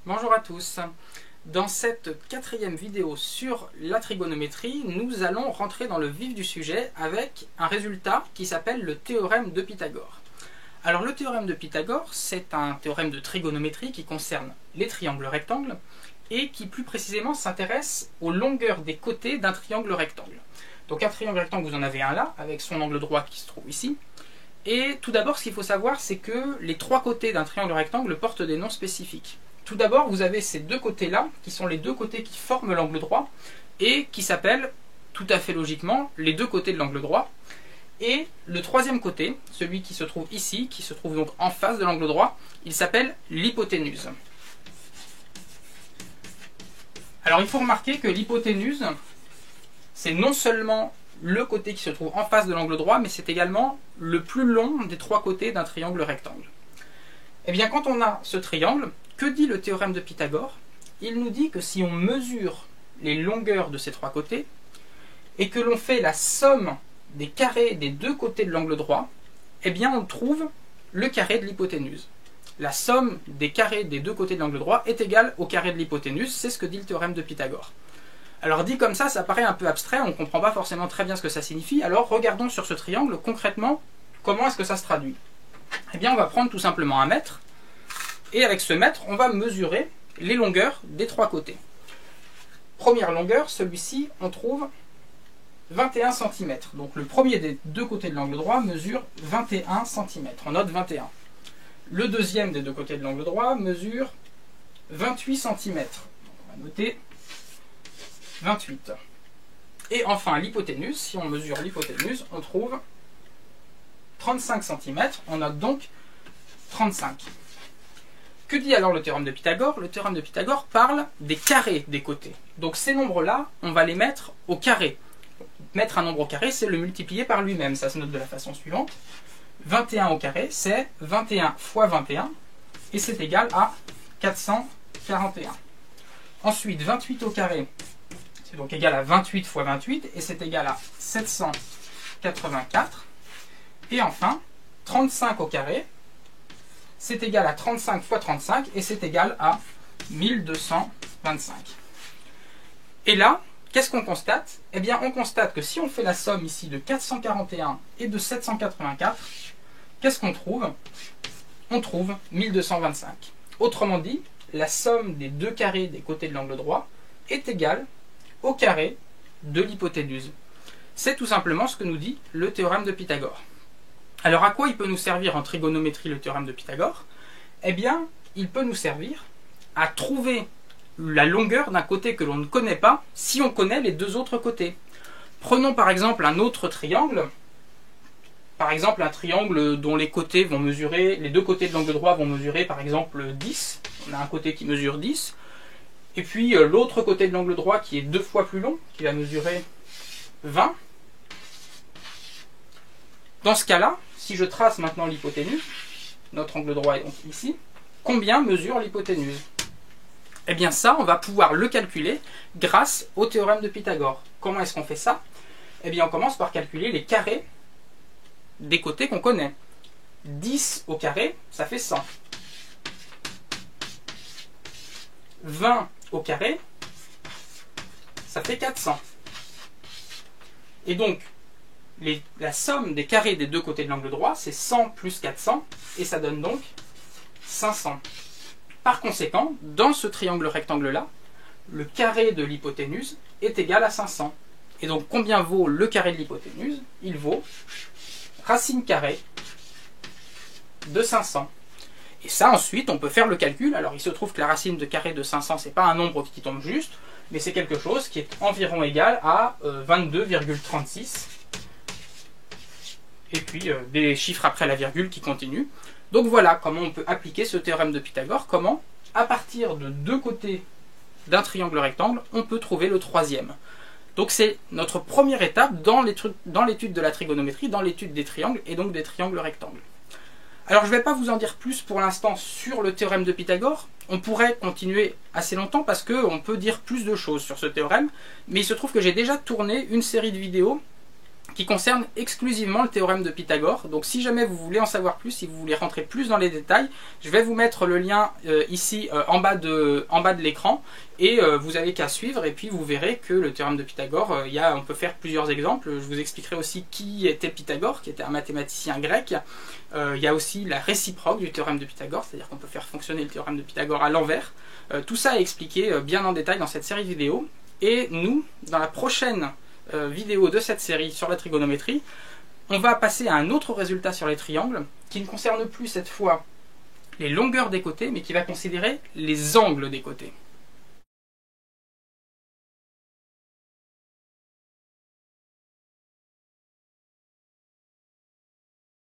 Bonjour à tous. Dans cette quatrième vidéo sur la trigonométrie, nous allons rentrer dans le vif du sujet avec un résultat qui s'appelle le théorème de Pythagore. Alors le théorème de Pythagore, c'est un théorème de trigonométrie qui concerne les triangles rectangles et qui plus précisément s'intéresse aux longueurs des côtés d'un triangle rectangle. Donc un triangle rectangle, vous en avez un là, avec son angle droit qui se trouve ici. Et tout d'abord, ce qu'il faut savoir, c'est que les trois côtés d'un triangle rectangle portent des noms spécifiques. Tout d'abord, vous avez ces deux côtés-là, qui sont les deux côtés qui forment l'angle droit, et qui s'appellent, tout à fait logiquement, les deux côtés de l'angle droit. Et le troisième côté, celui qui se trouve ici, qui se trouve donc en face de l'angle droit, il s'appelle l'hypoténuse. Alors il faut remarquer que l'hypoténuse, c'est non seulement le côté qui se trouve en face de l'angle droit, mais c'est également le plus long des trois côtés d'un triangle rectangle. Et bien quand on a ce triangle, que dit le théorème de Pythagore? Il nous dit que si on mesure les longueurs de ces trois côtés, et que l'on fait la somme des carrés des deux côtés de l'angle droit, eh bien on trouve le carré de l'hypoténuse. La somme des carrés des deux côtés de l'angle droit est égale au carré de l'hypoténuse, c'est ce que dit le théorème de Pythagore. Alors dit comme ça paraît un peu abstrait, on ne comprend pas forcément très bien ce que ça signifie, alors regardons sur ce triangle concrètement comment est-ce que ça se traduit. Eh bien on va prendre tout simplement un mètre, et avec ce mètre on va mesurer les longueurs des trois côtés. Première longueur, celui-ci on trouve 21 cm. Donc le premier des deux côtés de l'angle droit mesure 21 cm, on note 21. Le deuxième des deux côtés de l'angle droit mesure 28 cm. On va noter 28. Et enfin l'hypoténuse, si on mesure l'hypoténuse, on trouve 35 cm, on note donc 35. Que dit alors le théorème de Pythagore? Le théorème de Pythagore parle des carrés des côtés. Donc ces nombres-là, on va les mettre au carré. Mettre un nombre au carré, c'est le multiplier par lui-même. Ça se note de la façon suivante. 21 au carré, c'est 21 fois 21, et c'est égal à 441. Ensuite, 28 au carré, c'est donc égal à 28 fois 28, et c'est égal à 784. Et enfin, 35 au carré, c'est égal à 35 fois 35, et c'est égal à 1225. Et là, qu'est-ce qu'on constate? Eh bien, on constate que si on fait la somme ici de 441 et de 784, qu'est-ce qu'on trouve? On trouve 1225. Autrement dit, la somme des deux carrés des côtés de l'angle droit est égale au carré de l'hypoténuse. C'est tout simplement ce que nous dit le théorème de Pythagore. Alors à quoi il peut nous servir en trigonométrie le théorème de Pythagore? Eh bien, il peut nous servir à trouver la longueur d'un côté que l'on ne connaît pas si on connaît les deux autres côtés. Prenons par exemple un autre triangle. Par exemple un triangle dont les côtés vont mesurer, les deux côtés de l'angle droit vont mesurer par exemple 10. On a un côté qui mesure 10. Et puis l'autre côté de l'angle droit qui est deux fois plus long, qui va mesurer 20. Dans ce cas-là, si je trace maintenant l'hypoténuse, notre angle droit est donc ici, combien mesure l'hypoténuse? Eh bien ça, on va pouvoir le calculer grâce au théorème de Pythagore. Comment est-ce qu'on fait ça? Eh bien on commence par calculer les carrés des côtés qu'on connaît. 10 au carré, ça fait 100. 20 au carré, ça fait 400. Et donc, la somme des carrés des deux côtés de l'angle droit, c'est 100 plus 400, et ça donne donc 500. Par conséquent, dans ce triangle rectangle-là, le carré de l'hypoténuse est égal à 500. Et donc, combien vaut le carré de l'hypoténuse? Il vaut racine carrée de 500. Et ça, ensuite, on peut faire le calcul. Alors, il se trouve que la racine de carré de 500, ce n'est pas un nombre qui tombe juste, mais c'est quelque chose qui est environ égal à 22,36. Et puis, des chiffres après la virgule qui continuent. Donc voilà comment on peut appliquer ce théorème de Pythagore, comment, à partir de deux côtés d'un triangle rectangle, on peut trouver le troisième. Donc c'est notre première étape dans l'étude de la trigonométrie, dans l'étude des triangles, et donc des triangles rectangles. Alors je ne vais pas vous en dire plus pour l'instant sur le théorème de Pythagore. On pourrait continuer assez longtemps parce qu'on peut dire plus de choses sur ce théorème, mais il se trouve que j'ai déjà tourné une série de vidéos qui concerne exclusivement le théorème de Pythagore. Donc si jamais vous voulez en savoir plus, si vous voulez rentrer plus dans les détails, je vais vous mettre le lien ici en bas de l'écran, et vous avez qu'à suivre, et puis vous verrez que le théorème de Pythagore, on peut faire plusieurs exemples. Je vous expliquerai aussi qui était Pythagore, qui était un mathématicien grec. Il y a aussi la réciproque du théorème de Pythagore, c'est-à-dire qu'on peut faire fonctionner le théorème de Pythagore à l'envers. Tout ça est expliqué bien en détail dans cette série vidéo, et nous, dans la prochaine vidéo de cette série sur la trigonométrie, on va passer à un autre résultat sur les triangles qui ne concerne plus cette fois les longueurs des côtés, mais qui va considérer les angles des côtés.